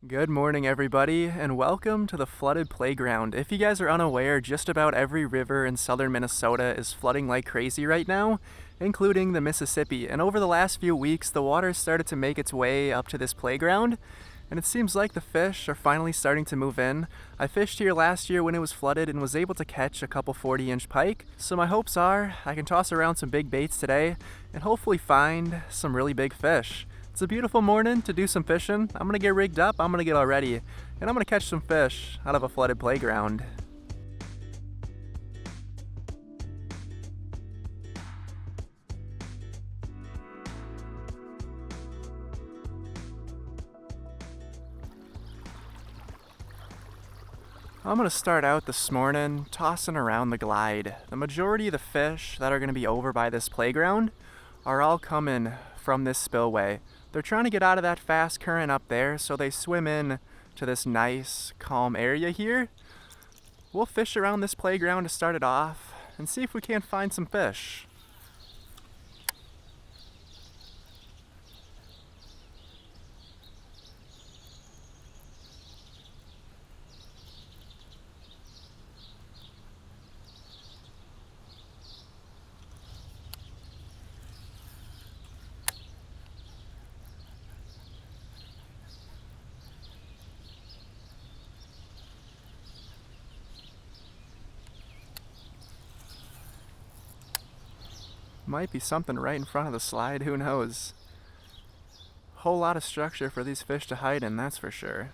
Good morning, everybody, and welcome to the Flooded Playground. If you guys are unaware, just about every river in southern Minnesota is flooding like crazy right now, including the Mississippi. And over the last few weeks, the water started to make its way up to this playground, and it seems like the fish are finally starting to move in. I fished here last year when it was flooded and was able to catch a couple 40-inch pike, so my hopes are I can toss around some big baits today and hopefully find some really big fish. It's a beautiful morning to do some fishing. I'm gonna get rigged up, I'm gonna get all ready, and I'm gonna catch some fish out of a flooded playground. I'm gonna start out this morning tossing around the glide. The majority of the fish that are gonna be over by this playground are all coming from this spillway. They're trying to get out of that fast current up there, so they swim in to this nice, calm area here. We'll fish around this playground to start it off and see if we can't find some fish. Might be something right in front of the slide, who knows? Whole lot of structure for these fish to hide in, that's for sure.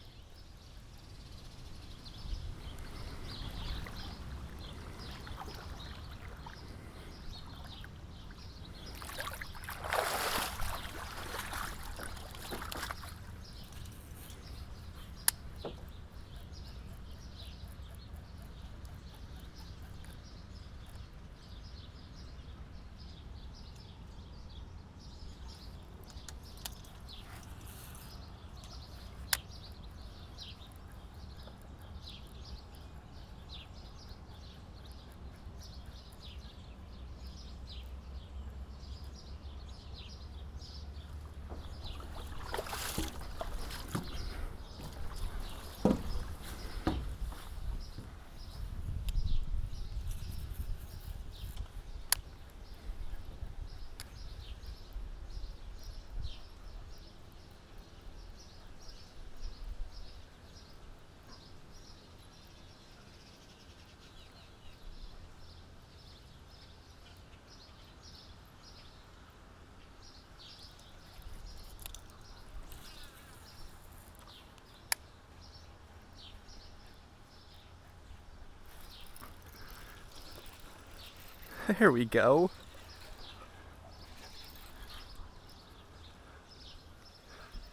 There we go.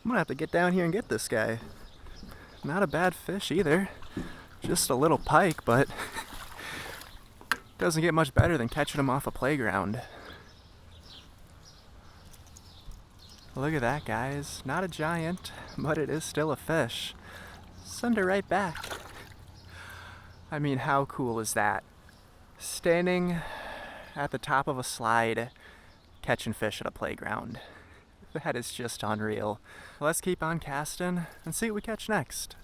I'm gonna have to get down here and get this guy. Not a bad fish either. Just a little pike, but doesn't get much better than catching him off a playground. Look at that, guys. Not a giant, but it is still a fish. Send her right back. I mean, how cool is that? Standing at the top of a slide, catching fish at a playground. That is just unreal. Let's keep on casting and see what we catch next.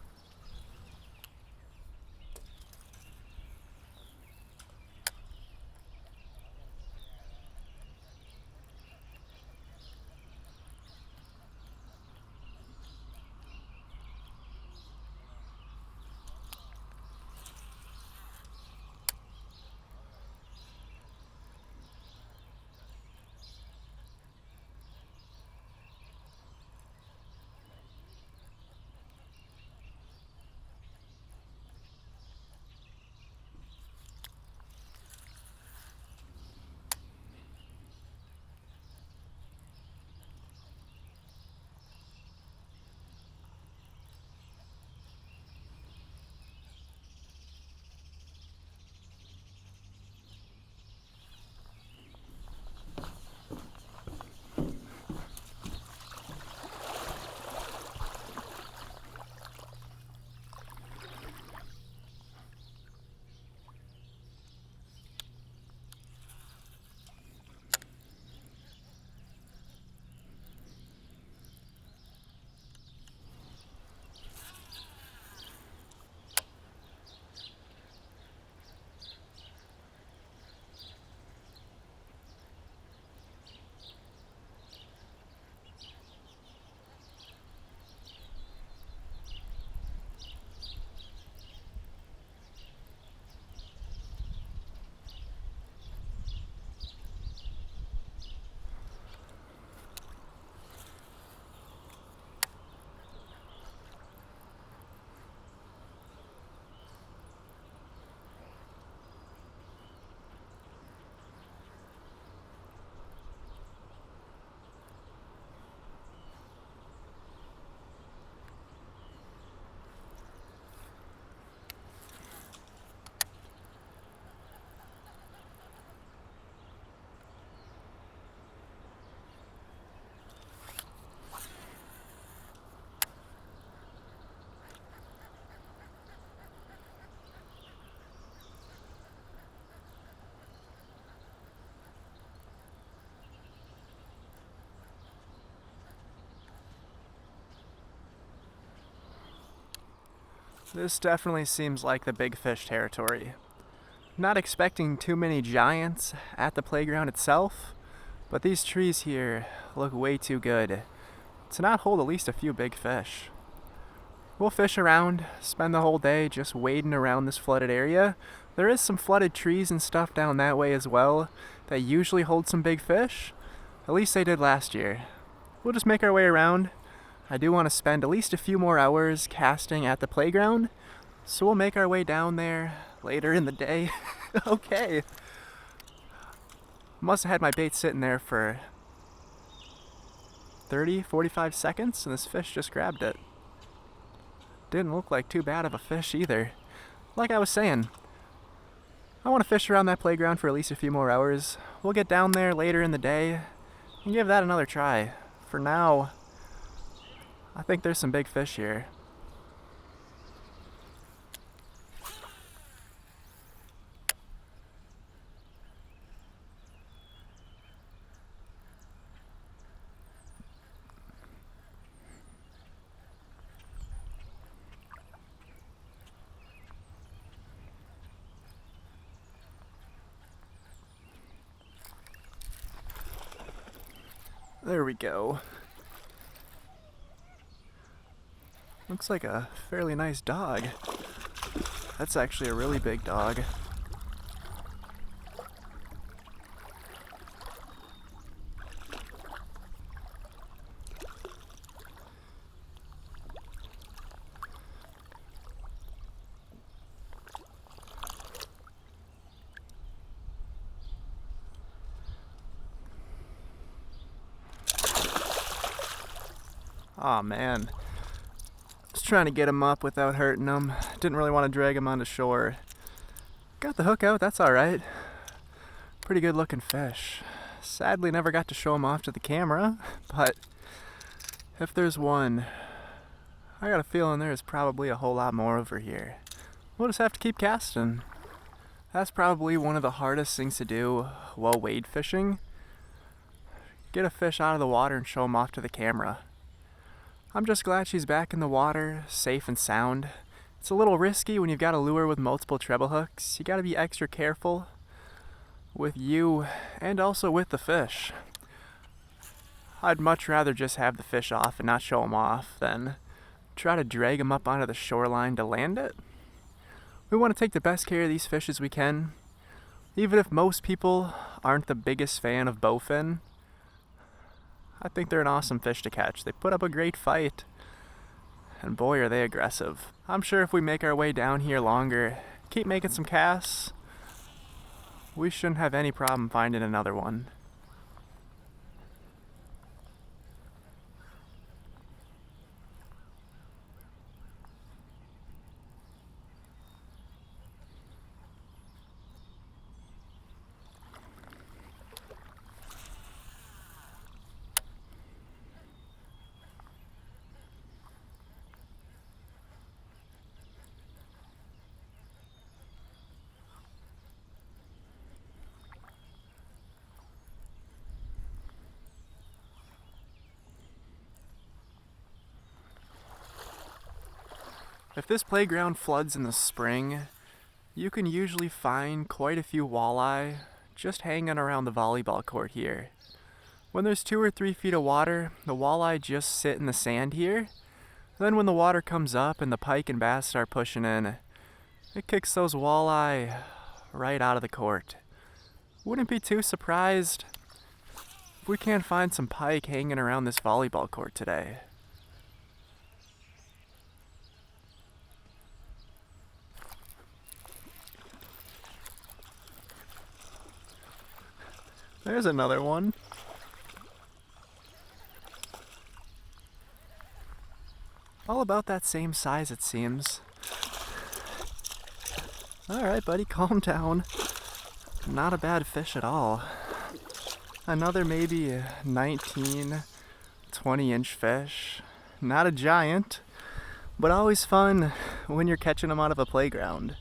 This definitely seems like the big fish territory. Not expecting too many giants at the playground itself, but these trees here look way too good to not hold at least a few big fish. We'll fish around, spend the whole day just wading around this flooded area. There is some flooded trees and stuff down that way as well that usually hold some big fish. At least they did last year. We'll just make our way around. I do want to spend at least a few more hours casting at the playground, so we'll make our way down there later in the day. Okay. Must have had my bait sitting there for 30, 45 seconds, and this fish just grabbed it. Didn't look like too bad of a fish either. Like I was saying, I want to fish around that playground for at least a few more hours. We'll get down there later in the day and give that another try. For now, I think there's some big fish here. There we go. Looks like a fairly nice dog. That's actually a really big dog. Aw, man. Just trying to get him up without hurting him. Didn't really want to drag him onto shore. Got the hook out, that's alright. Pretty good looking fish. Sadly never got to show him off to the camera, but if there's one, I got a feeling there's probably a whole lot more over here. We'll just have to keep casting. That's probably one of the hardest things to do while wade fishing. Get a fish out of the water and show him off to the camera. I'm just glad she's back in the water, safe and sound. It's a little risky when you've got a lure with multiple treble hooks. You gotta be extra careful with you and also with the fish. I'd much rather just have the fish off and not show him off than try to drag him up onto the shoreline to land it. We want to take the best care of these fish as we can. Even if most people aren't the biggest fan of bowfin, I think they're an awesome fish to catch. They put up a great fight, and boy are they aggressive. I'm sure if we make our way down here longer, keep making some casts, we shouldn't have any problem finding another one. If this playground floods in the spring, you can usually find quite a few walleye just hanging around the volleyball court here. When there's 2 or 3 feet of water, the walleye just sit in the sand here. Then when the water comes up and the pike and bass start pushing in, it kicks those walleye right out of the court. Wouldn't be too surprised if we can't find some pike hanging around this volleyball court today. There's another one. All about that same size, it seems. Alright, buddy, calm down. Not a bad fish at all. Another maybe 19, 20-inch fish. Not a giant, but always fun when you're catching them out of a playground.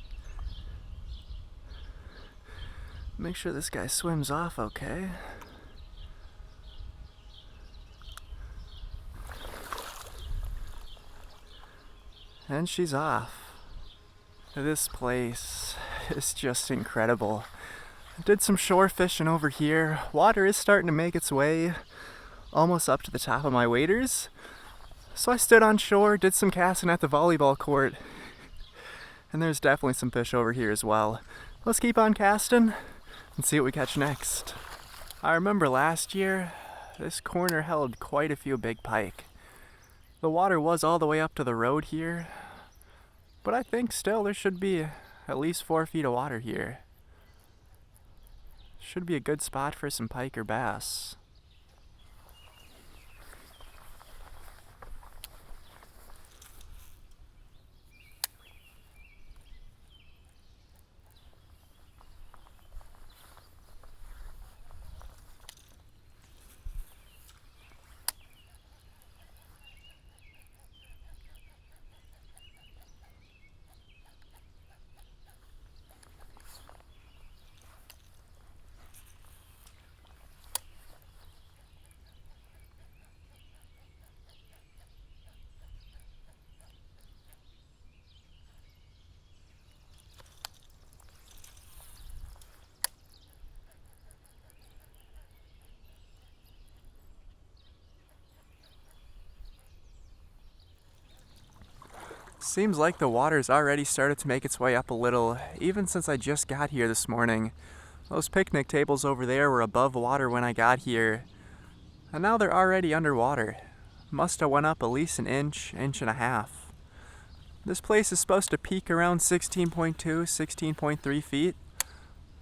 Make sure this guy swims off okay. And she's off. This place is just incredible. I did some shore fishing over here. Water is starting to make its way almost up to the top of my waders. So I stood on shore, did some casting at the volleyball court, and there's definitely some fish over here as well. Let's keep on casting and see what we catch next. I remember last year, this corner held quite a few big pike. The water was all the way up to the road here, but I think still there should be at least 4 feet of water here. Should be a good spot for some pike or bass. Seems like the water's already started to make its way up a little, even since I just got here this morning. Those picnic tables over there were above water when I got here, and now they're already underwater. Must have went up at least an inch, inch and a half. This place is supposed to peak around 16.2, 16.3 feet,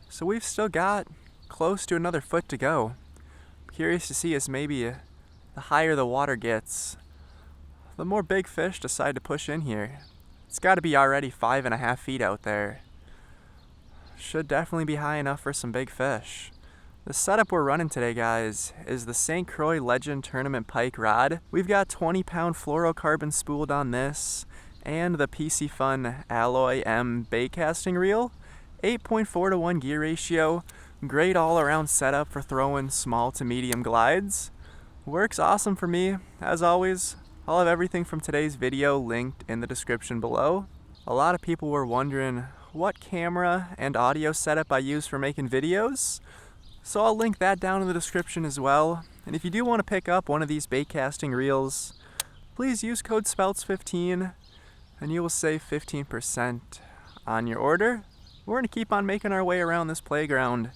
so we've still got close to another foot to go. Curious to see as maybe the higher the water gets, the more big fish decide to push in here. It's got to be already 5.5 feet out there. Should definitely be high enough for some big fish. The setup we're running today, guys, is the St. Croix Legend Tournament Pike Rod. We've got 20-pound fluorocarbon spooled on this, and the PC Fun Alloy M bait casting reel. 8.4 to 1 gear ratio. Great all-around setup for throwing small to medium glides. Works awesome for me, as always. I'll have everything from today's video linked in the description below. A lot of people were wondering what camera and audio setup I use for making videos, so I'll link that down in the description as well. And if you do want to pick up one of these bait casting reels, please use code SPELTS15 and you will save 15% on your order. We're going to keep on making our way around this playground,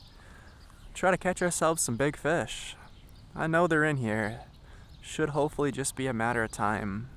try to catch ourselves some big fish. I know they're in here. Should hopefully just be a matter of time.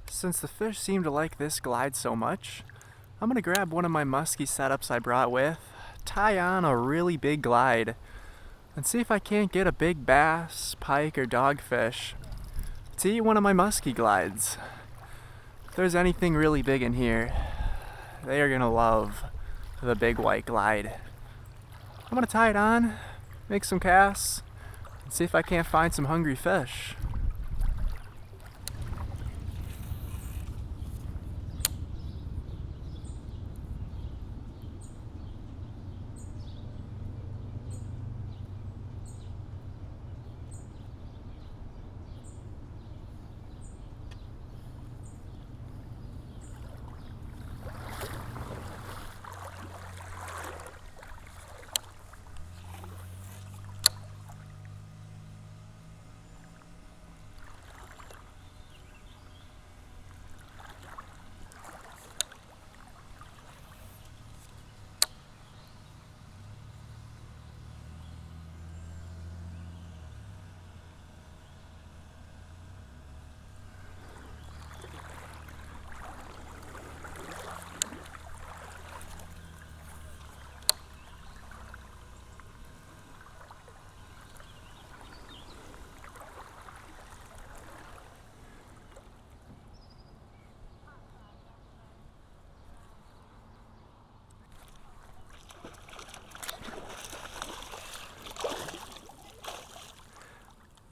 Since the fish seem to like this glide so much, I'm going to grab one of my musky setups I brought with, tie on a really big glide, and see if I can't get a big bass, pike, or dogfish to eat one of my musky glides. If there's anything really big in here, they are going to love the big white glide. I'm going to tie it on, make some casts, and see if I can't find some hungry fish.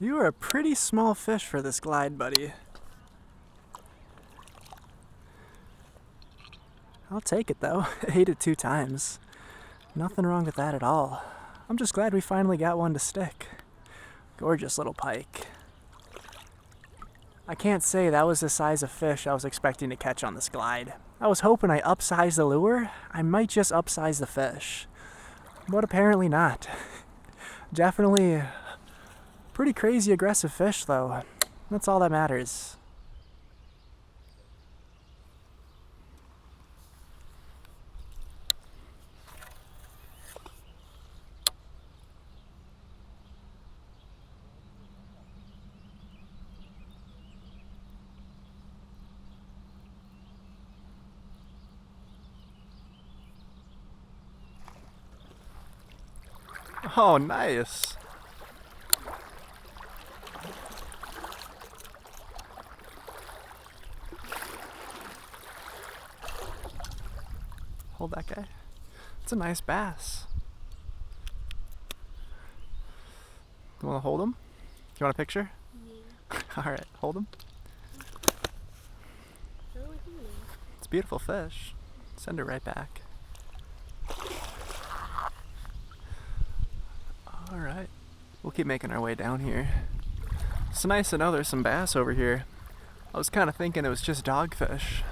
You are a pretty small fish for this glide, buddy. I'll take it though. Ate it 2 times. Nothing wrong with that at all. I'm just glad we finally got one to stick. Gorgeous little pike. I can't say that was the size of fish I was expecting to catch on this glide. I was hoping I upsized the lure. I might just upsize the fish. But apparently not. Definitely pretty crazy aggressive fish though. That's all that matters. Oh, nice. Hold that guy. It's a nice bass. You want to hold him? You want a picture? Yeah. Alright, hold him. It's a beautiful fish. Send her right back. Alright, we'll keep making our way down here. It's nice to know there's some bass over here. I was kind of thinking it was just dogfish.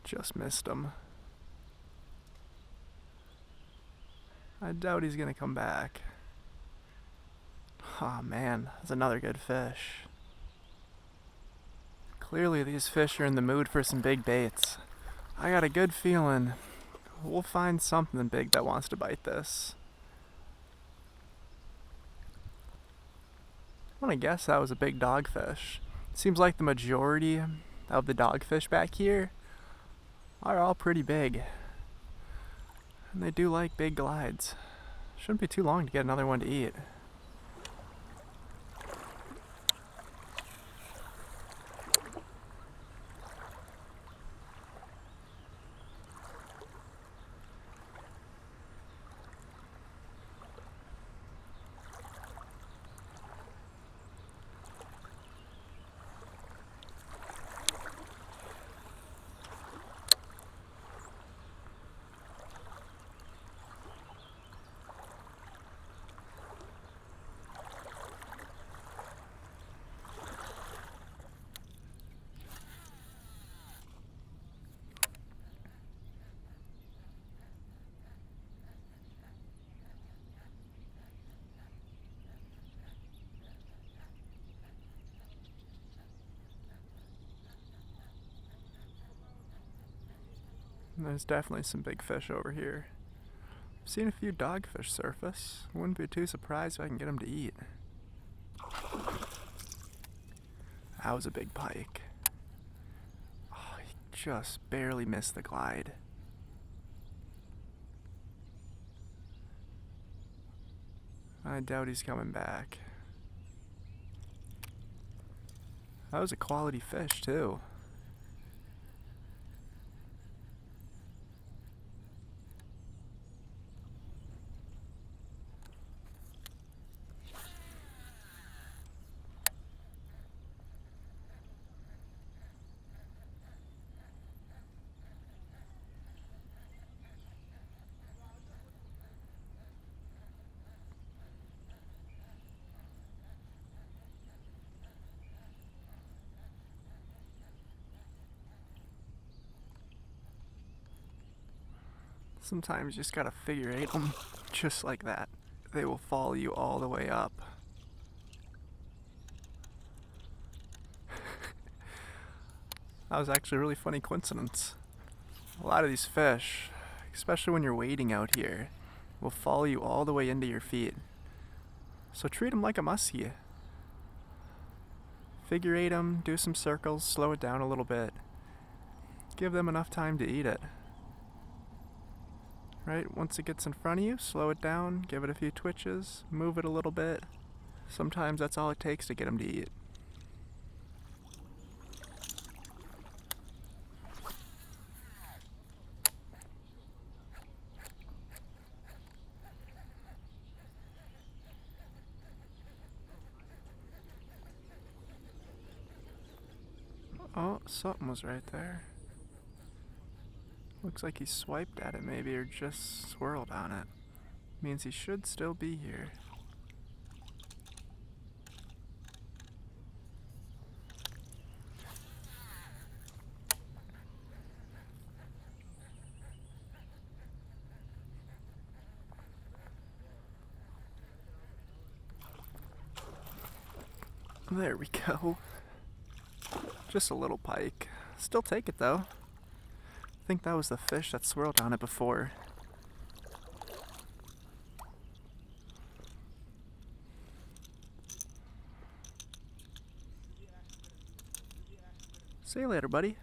Just missed him. I doubt he's gonna come back. Oh man, that's another good fish. Clearly these fish are in the mood for some big baits. I got a good feeling we'll find something big that wants to bite this. I'm gonna guess that was a big dogfish. Seems like the majority of the dogfish back here are all pretty big. And they do like big glides. Shouldn't be too long to get another one to eat. There's definitely some big fish over here. I've seen a few dogfish surface. Wouldn't be too surprised if I can get them to eat. That was a big pike. Oh, he just barely missed the glide. I doubt he's coming back. That was a quality fish too. Sometimes you just gotta figure eight them just like that. They will follow you all the way up. That was actually a really funny coincidence. A lot of these fish, especially when you're wading out here, will follow you all the way into your feet. So treat them like a muskie. Figure eight them, do some circles, slow it down a little bit. Give them enough time to eat it. Right, once it gets in front of you, slow it down, give it a few twitches, move it a little bit. Sometimes that's all it takes to get them to eat. Oh, something was right there. Looks like he swiped at it maybe, or just swirled on it. Means he should still be here. There we go. Just a little pike. Still take it though. I think that was the fish that swirled on it before. See you later, buddy.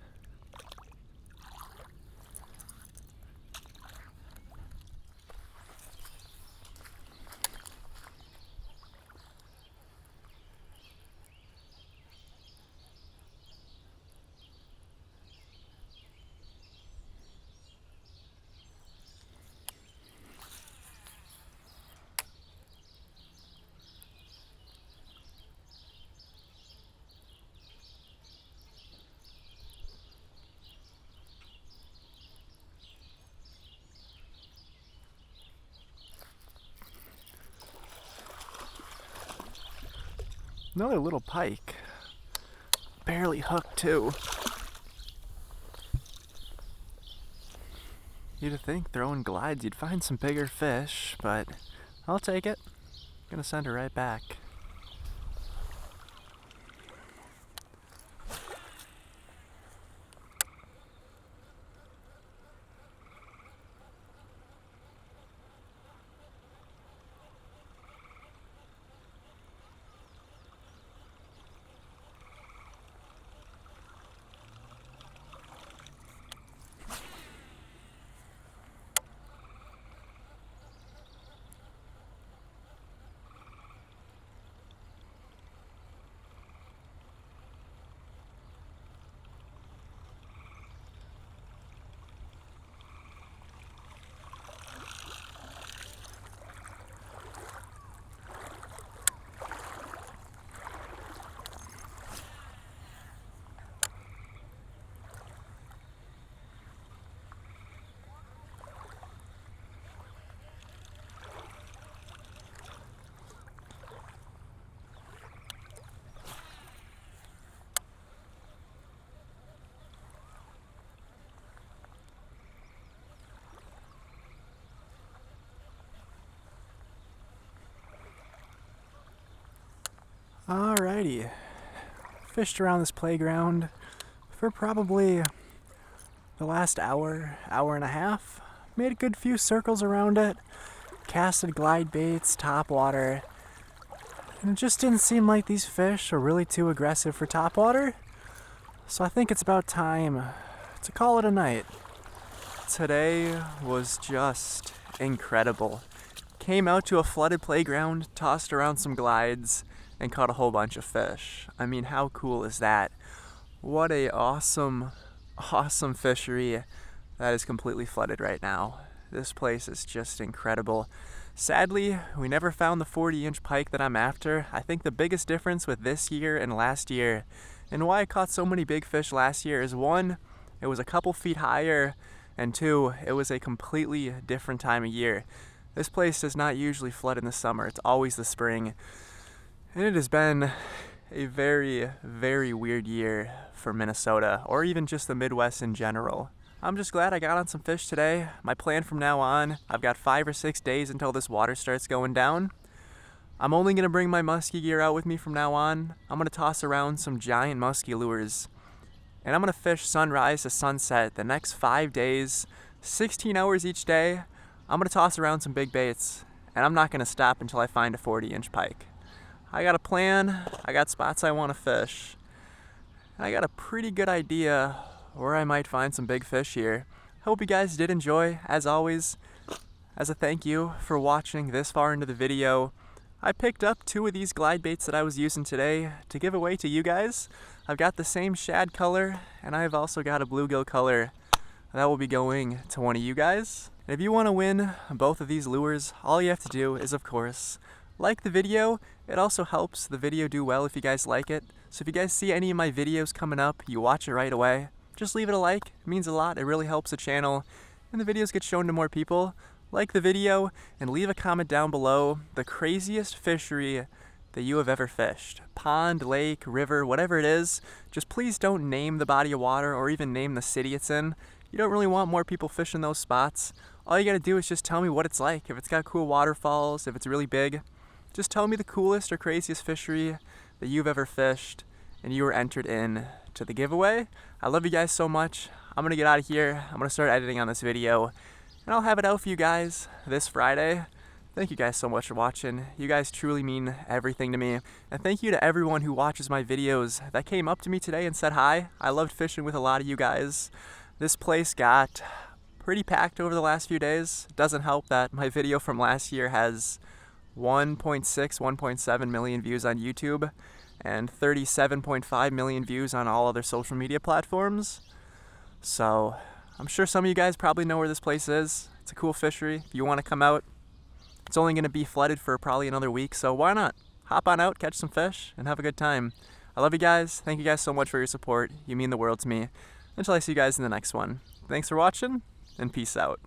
Another little pike. Barely hooked too. You'd think throwing glides you'd find some bigger fish, but I'll take it. Gonna send her right back. Alrighty. Fished around this playground for probably the last hour, hour and a half. Made a good few circles around it. Casted glide baits, topwater. And it just didn't seem like these fish are really too aggressive for topwater. So I think it's about time to call it a night. Today was just incredible. Came out to a flooded playground, tossed around some glides, and caught a whole bunch of fish. I mean, how cool is that? What a awesome fishery that is completely flooded right now. This place is just incredible. Sadly, we never found the 40-inch pike that I'm after. I think the biggest difference with this year and last year, and why I caught so many big fish last year, is one, it was a couple feet higher, and two, it was a completely different time of year. This place does not usually flood in the summer. It's always the spring. And it has been a very, very weird year for Minnesota, or even just the Midwest in general. I'm just glad I got on some fish today. My plan from now on, I've got 5 or 6 days until this water starts going down. I'm only going to bring my musky gear out with me from now on. I'm going to toss around some giant musky lures. And I'm going to fish sunrise to sunset the next 5 days, 16 hours each day. I'm going to toss around some big baits. And I'm not going to stop until I find a 40-inch pike. I got a plan. I got spots I want to fish. And I got a pretty good idea where I might find some big fish here. Hope you guys did enjoy. As always, as a thank you for watching this far into the video, I picked up 2 of these glide baits that I was using today to give away to you guys. I've got the same shad color, and I've also got a bluegill color that will be going to one of you guys. And if you want to win both of these lures, all you have to do is, of course, like the video. It also helps the video do well if you guys like it. So if you guys see any of my videos coming up, you watch it right away. Just leave it a like. It means a lot. It really helps the channel, and the videos get shown to more people. Like the video and leave a comment down below the craziest fishery that you have ever fished. Pond, lake, river, whatever it is. Just please don't name the body of water or even name the city it's in. You don't really want more people fishing those spots. All you gotta do is just tell me what it's like. If it's got cool waterfalls, if it's really big, just tell me the coolest or craziest fishery that you've ever fished, and you were entered in to the giveaway. I love you guys so much. I'm gonna get out of here. I'm gonna start editing on this video, and I'll have it out for you guys this Friday. Thank you guys so much for watching. You guys truly mean everything to me. And thank you to everyone who watches my videos that came up to me today and said hi. I loved fishing with a lot of you guys. This place got pretty packed over the last few days. It doesn't help that my video from last year has 1.6, 1.7 million views on YouTube and 37.5 million views on all other social media platforms. So I'm sure some of you guys probably know where this place is. It's a cool fishery. If you want to come out, it's only going to be flooded for probably another week, so why not? Hop on out, catch some fish, and have a good time. I love you guys. Thank you guys so much for your support. You mean the world to me. Until I see you guys in the next one. Thanks for watching, and peace out.